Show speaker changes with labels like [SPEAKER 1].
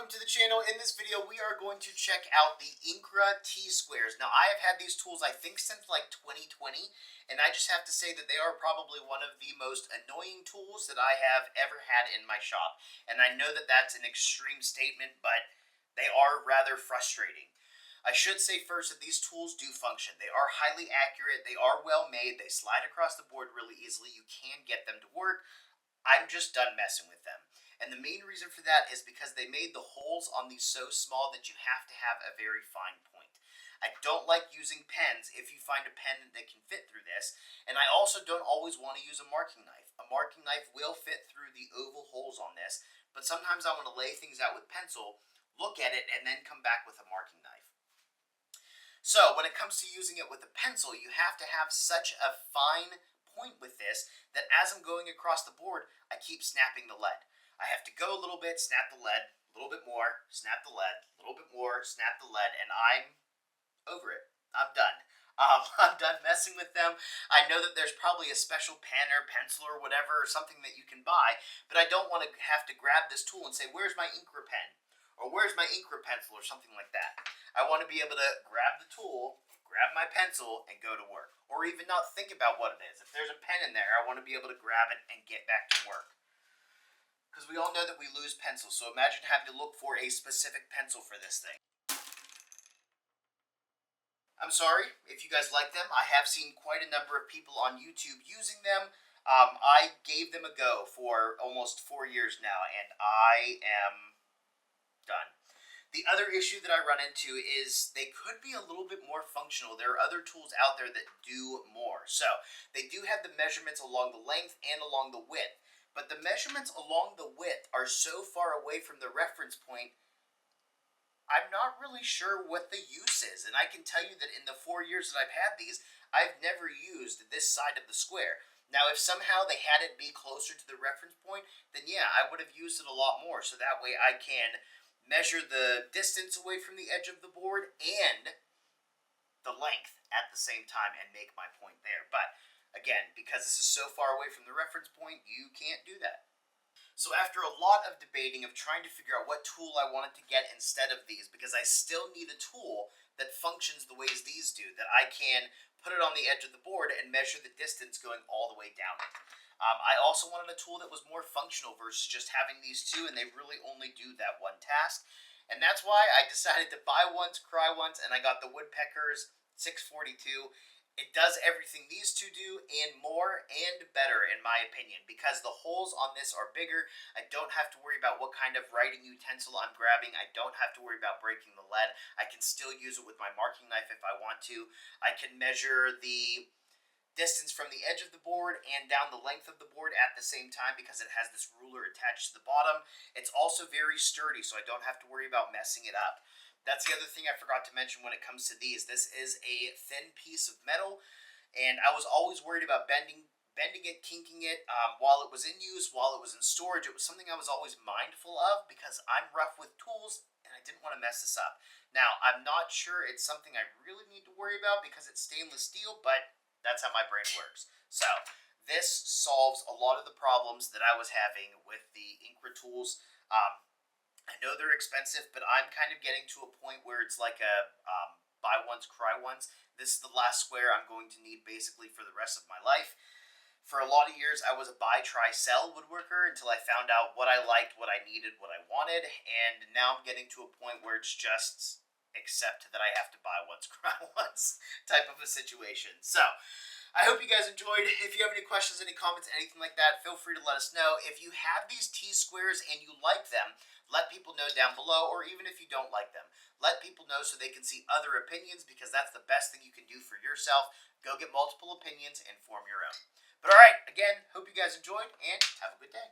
[SPEAKER 1] welcome to the channel. In this video, we are going to check out the Incra T Squares. Now, I have had these tools, I think, since like 2020, and I just have to say that they are probably one of the most annoying tools that I have ever had in my shop. And I know that that's an extreme statement, but they are rather frustrating. I should say first that these tools do function. They are highly accurate, they are well made, they slide across the board really easily, you can get them to work. I'm just done messing with them. And the main reason for that is because they made the holes on these so small that you have to have a very fine point. I don't like using pens if you find a pen that can fit through this, and I also don't always want to use a marking knife. A marking knife will fit through the oval holes on this, but sometimes I want to lay things out with pencil, look at it, and then come back with a marking knife. So when it comes to using it with a pencil, you have to have such a fine point with this that as I'm going across the board, I keep snapping the lead. I have to go a little bit, snap the lead, a little bit more, snap the lead, a little bit more, snap the lead, and I'm over it. I'm done. I'm done messing with them. I know that there's probably a special pen or pencil or whatever or something that you can buy, but I don't want to have to grab this tool and say, where's my Incra pen? Or where's my Incra pencil or something like that. I want to be able to grab the tool, grab my pencil, and go to work. Or even not think about what it is. If there's a pen in there, I want to be able to grab it and get back to work. Because we all know that we lose pencils, so imagine having to look for a specific pencil for this thing. I'm sorry if you guys like them. I have seen quite a number of people on YouTube using them. I gave them a go for almost 4 years now, and I am done. The other issue that I run into is they could be a little bit more functional. There are other tools out there that do more. So, they do have the measurements along the length and along the width. But the measurements along the width are so far away from the reference point, I'm not really sure what the use is. And I can tell you that in the 4 years that I've had these, I've never used this side of the square. Now, if somehow they had it be closer to the reference point, then yeah, I would have used it a lot more. So that way I can measure the distance away from the edge of the board and the length at the same time and make my point there. But again, because this is so far away from the reference point, you can't do that. So after a lot of debating of trying to figure out what tool I wanted to get instead of these, because I still need a tool that functions the ways these do, that I can put it on the edge of the board and measure the distance going all the way down it. I also wanted a tool that was more functional versus just having these two, and they really only do that one task. And that's why I decided to buy once, cry once, and I got the Woodpeckers 642. It does everything these two do and more and better in my opinion, because the holes on this are bigger. I don't have to worry about what kind of writing utensil I'm grabbing. I don't have to worry about breaking the lead. I can still use it with my marking knife if I want to. I can measure the distance from the edge of the board and down the length of the board at the same time because it has this ruler attached to the bottom. It's also very sturdy, so I don't have to worry about messing it up. That's the other thing I forgot to mention when it comes to these. This is a thin piece of metal, and I was always worried about bending it, kinking it while it was in use, while it was in storage. It was something I was always mindful of because I'm rough with tools, and I didn't want to mess this up. Now, I'm not sure it's something I really need to worry about because it's stainless steel, but that's how my brain works. So, this solves a lot of the problems that I was having with the Incra tools. I know they're expensive, but I'm kind of getting to a point where it's like a buy once, cry once. This is the last square I'm going to need basically for the rest of my life. For a lot of years, I was a buy, try, sell woodworker until I found out what I liked, what I needed, what I wanted, and now I'm getting to a point where it's just accept that I have to buy once, cry once type of a situation. So, I hope you guys enjoyed. If you have any questions, any comments, anything like that, feel free to let us know. If you have these T-squares and you like them, let people know down below, or even if you don't like them, let people know so they can see other opinions, because that's the best thing you can do for yourself. Go get multiple opinions and form your own. But alright, again, hope you guys enjoyed, and have a good day.